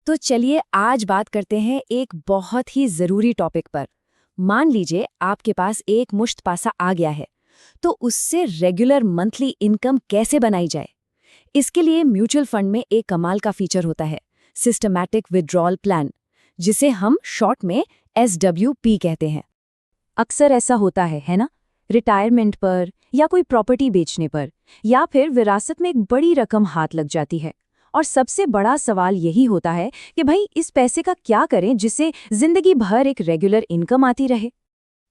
तो चलिए आज बात करते हैं एक बहुत ही जरूरी टॉपिक पर। मान लीजिए आपके पास एक मुश्त पैसा आ गया है, तो उससे रेगुलर मंथली इनकम कैसे बनाई जाए। इसके लिए म्यूचुअल फंड में एक कमाल का फीचर होता है, सिस्टमैटिक विड्रॉल प्लान, जिसे हम शॉर्ट में SWP कहते हैं। अक्सर ऐसा होता है ना, रिटायरमेंट पर या कोई प्रॉपर्टी बेचने पर या फिर विरासत में एक बड़ी रकम हाथ लग जाती है। और सबसे बड़ा सवाल यही होता है कि भाई इस पैसे का क्या करें जिससे जिंदगी भर एक रेगुलर इनकम आती रहे।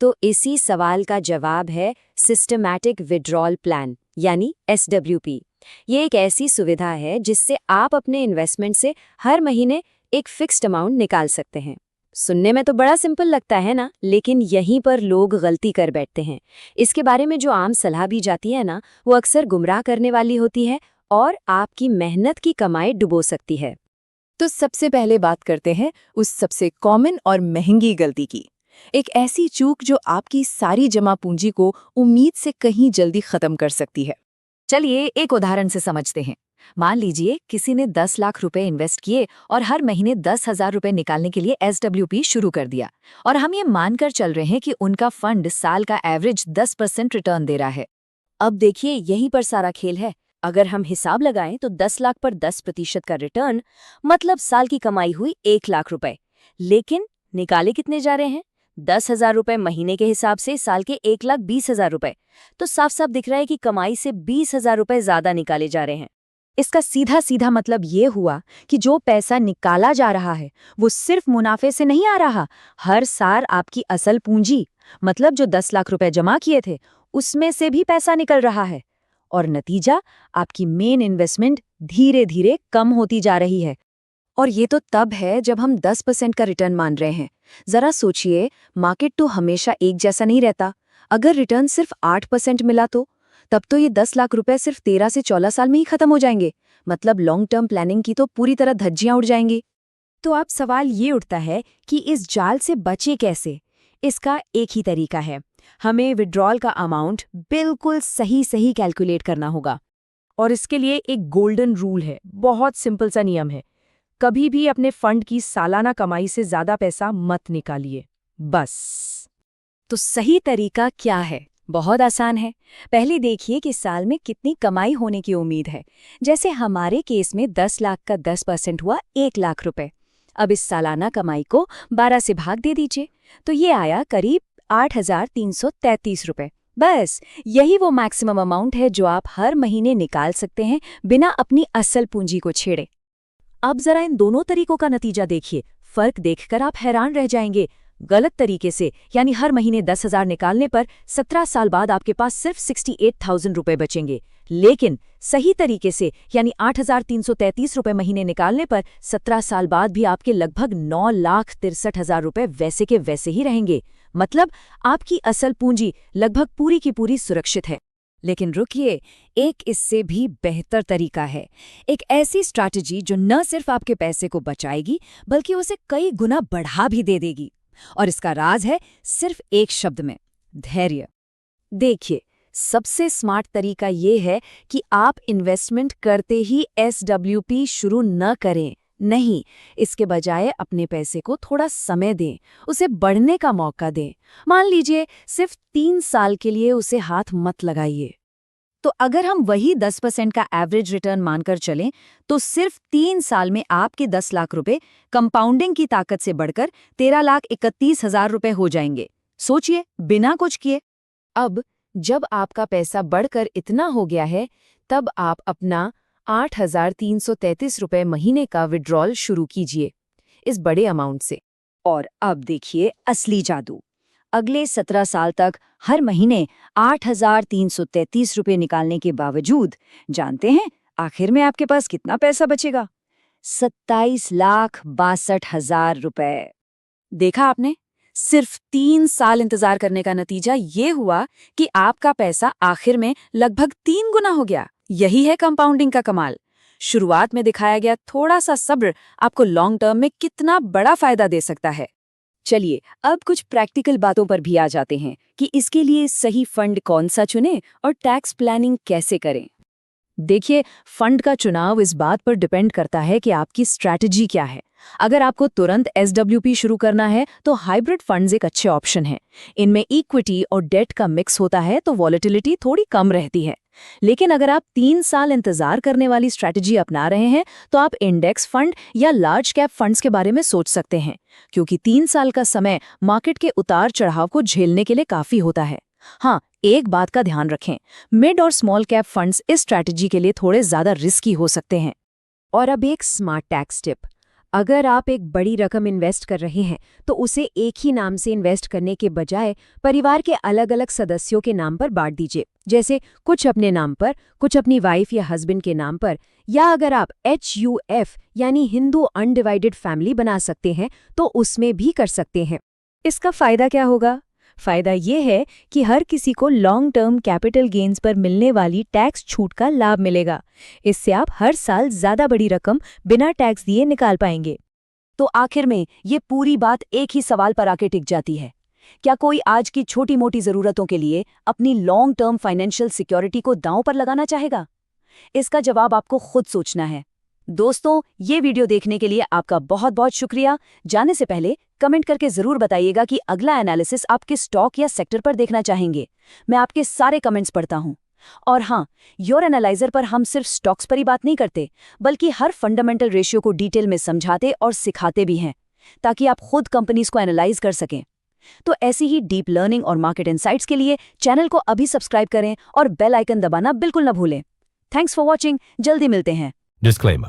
तो इसी सवाल का जवाब है सिस्टमैटिक विड्रॉल प्लान यानी SWP। ये एक ऐसी सुविधा है जिससे आप अपने इन्वेस्टमेंट से हर महीने एक फिक्स्ड अमाउंट निकाल सकते हैं। सुनने में तो बड़ा सिंपल लगता है ना, लेकिन यहीं पर लोग गलती कर बैठते हैं। इसके बारे में जो आम सलाह दी जाती है ना, वो अक्सर गुमराह करने वाली होती है और आपकी मेहनत की कमाई डुबो सकती है। तो सबसे पहले बात करते हैं उस सबसे कॉमन और महंगी गलती की। एक ऐसी चूक जो आपकी सारी जमा पूंजी को उम्मीद से कहीं जल्दी खत्म कर सकती है। चलिए एक उदाहरण से समझते हैं। मान लीजिए किसी ने 10 लाख रुपए इन्वेस्ट किए और हर महीने 10,000 रुपए निकालने के लिए SWP शुरू कर दिया, और हम ये मानकर चल रहे हैं कि उनका फंड साल का एवरेज 10% रिटर्न दे रहा है। अब देखिए यहीं पर सारा खेल है। अगर हम हिसाब लगाएं तो 10 लाख पर 10% का रिटर्न मतलब साल की कमाई हुई 1 लाख रुपए। लेकिन निकाले कितने जा रहे हैं? 10,000 रुपए महीने के हिसाब से साल के 1,20,000 रुपए। तो साफ साफ दिख रहा है कि कमाई से 20,000 रुपए ज्यादा निकाले जा रहे हैं। इसका सीधा सीधा मतलब ये हुआ कि जो पैसा निकाला जा रहा है वो सिर्फ मुनाफे से नहीं आ रहा, हर साल आपकी असल पूंजी मतलब जो 10 लाख रुपए जमा किए थे उसमें से भी पैसा निकल रहा है। और नतीजा, आपकी मेन इन्वेस्टमेंट धीरे धीरे कम होती जा रही है। और ये तो तब है जब हम 10% का रिटर्न मान रहे हैं। जरा सोचिए, मार्केट तो हमेशा एक जैसा नहीं रहता। अगर रिटर्न सिर्फ 8% मिला तब तो ये 10 लाख रुपए सिर्फ 13 से 14 साल में ही खत्म हो जाएंगे। मतलब लॉन्ग टर्म प्लानिंग की तो पूरी तरह धज्जियां उड़ जाएंगी। तो अब सवाल ये उठता है कि इस जाल से बचे कैसे। इसका एक ही तरीका है, हमें विड्रॉल का अमाउंट बिल्कुल सही सही कैलकुलेट करना होगा। और इसके लिए एक गोल्डन रूल है, बहुत सिंपल सा नियम है। कभी भी अपने फंड की सालाना कमाई से ज्यादा पैसा मत निकालिए, बस। तो सही तरीका क्या है? बहुत आसान है। पहले देखिए कि साल में कितनी कमाई होने की उम्मीद है। जैसे हमारे केस में 10 लाख का 10% हुआ 1 लाख रुपए। अब इस सालाना कमाई को 12 से भाग दे दीजिए, तो ये आया करीब 8,333 रुपए। बस यही वो मैक्सिमम अमाउंट है जो आप हर महीने निकाल सकते हैं बिना अपनी असल पूंजी को छेड़े। अब जरा इन दोनों तरीकों का नतीजा देखिए। फर्क देखकर आप हैरान रह जाएंगे। गलत तरीके से यानी हर महीने 10,000 निकालने पर 17 साल बाद आपके पास सिर्फ 68,000 रुपए बचेंगे। लेकिन सही तरीके से यानी 8,333 रुपए महीने निकालने पर 17 साल बाद भी आपके लगभग 9,63,000 रुपए वैसे के वैसे ही रहेंगे। मतलब आपकी असल पूंजी लगभग पूरी की पूरी सुरक्षित है। लेकिन रुकिए, एक इससे भी बेहतर तरीका है। एक ऐसी स्ट्रैटेजी जो न सिर्फ आपके पैसे को बचाएगी बल्कि उसे कई गुना बढ़ा भी दे देगी। और इसका राज है सिर्फ एक शब्द में, धैर्य। देखिए, सबसे स्मार्ट तरीका ये है कि आप इन्वेस्टमेंट करते ही SWP शुरू न करें। नहीं, इसके बजाय अपने पैसे को थोड़ा समय दें, उसे बढ़ने का मौका दें। मान लीजिए सिर्फ 3 साल के लिए उसे हाथ मत लगाइए। तो अगर हम वही 10% का एवरेज रिटर्न मानकर चलें तो सिर्फ 3 साल में आपके 10 लाख रुपए कंपाउंडिंग की ताकत से बढ़कर 13,31,000 रुपए हो जाएंगे। सोचिए, बिना कुछ किए। अब जब आपका पैसा बढ़कर इतना हो गया है, तब आप अपना 8,333 रुपए महीने का विड्रॉल शुरू कीजिए इस बड़े अमाउंट से। और अब देखिए असली जादू। अगले 17 साल तक हर महीने 8,333 रुपए निकालने के बावजूद जानते हैं आखिर में आपके पास कितना पैसा बचेगा? 27,62,000 रुपए। देखा आपने? सिर्फ 3 साल इंतजार करने का नतीजा ये हुआ कि आपका पैसा आखिर में लगभग 3 गुना हो गया। यही है कंपाउंडिंग का कमाल। शुरुआत में दिखाया गया थोड़ा सा सब्र आपको लॉन्ग टर्म में कितना बड़ा फायदा दे सकता है। चलिए अब कुछ प्रैक्टिकल बातों पर भी आ जाते हैं कि इसके लिए सही फंड कौन सा चुनें और टैक्स प्लानिंग कैसे करें। देखिए, फंड का चुनाव इस बात पर डिपेंड करता है कि आपकी स्ट्रैटेजी क्या है। अगर आपको तुरंत एसडब्ल्यूपी शुरू करना है तो हाइब्रिड फंड्स एक अच्छे ऑप्शन हैं। इनमें इक्विटी और डेट का मिक्स होता है तो वॉलेटिलिटी थोड़ी कम रहती है। लेकिन अगर आप 3 साल इंतजार करने वाली स्ट्रैटेजी अपना रहे हैं तो आप इंडेक्स फंड या लार्ज कैप फंड्स के बारे में सोच सकते हैं, क्योंकि 3 साल का समय मार्केट के उतार चढ़ाव को झेलने के लिए काफी होता है। हाँ, एक बात का ध्यान रखें, मिड और स्मॉल कैप फंड्स इस स्ट्रैटेजी के लिए थोड़े ज्यादा रिस्की हो सकते हैं। और अब एक स्मार्ट टैक्स टिप। अगर आप एक बड़ी रकम इन्वेस्ट कर रहे हैं तो उसे एक ही नाम से इन्वेस्ट करने के बजाय परिवार के अलग अलग सदस्यों के नाम पर बांट दीजिए। जैसे कुछ अपने नाम पर, कुछ अपनी वाइफ या हस्बैंड के नाम पर, या अगर आप HUF यानी हिंदू अनडिवाइडेड फैमिली बना सकते हैं तो उसमें भी कर सकते हैं। इसका फायदा क्या होगा? फायदा ये है कि हर किसी को लॉन्ग टर्म कैपिटल गेन्स पर मिलने वाली टैक्स छूट का लाभ मिलेगा। इससे आप हर साल ज्यादा बड़ी रकम बिना टैक्स दिए निकाल पाएंगे। तो आखिर में ये पूरी बात एक ही सवाल पर आके टिक जाती है, क्या कोई आज की छोटी मोटी जरूरतों के लिए अपनी लॉन्ग टर्म फाइनेंशियल सिक्योरिटी को दांव पर लगाना चाहेगा? इसका जवाब आपको खुद सोचना है। दोस्तों, ये वीडियो देखने के लिए आपका बहुत बहुत शुक्रिया। जाने से पहले कमेंट करके जरूर बताइएगा कि अगला एनालिसिस आप किस स्टॉक या सेक्टर पर देखना चाहेंगे। मैं आपके सारे कमेंट्स पढ़ता हूं। और हाँ, योर एनालाइजर पर हम सिर्फ स्टॉक्स पर ही बात नहीं करते, बल्कि हर फंडामेंटल रेशियो को डिटेल में समझाते और सिखाते भी हैं, ताकि आप खुद कंपनीज को एनालाइज कर सकें। तो ऐसी ही डीप लर्निंग और मार्केट इनसाइट्स के लिए चैनल को अभी सब्सक्राइब करें और बेल आइकन दबाना बिल्कुल न भूलें। Thanks for watching. जल्दी मिलते हैं। Disclaimer.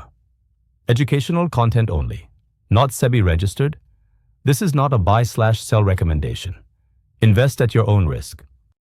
Educational content only. Not SEBI registered. This is not a buy/sell recommendation. Invest at your own risk.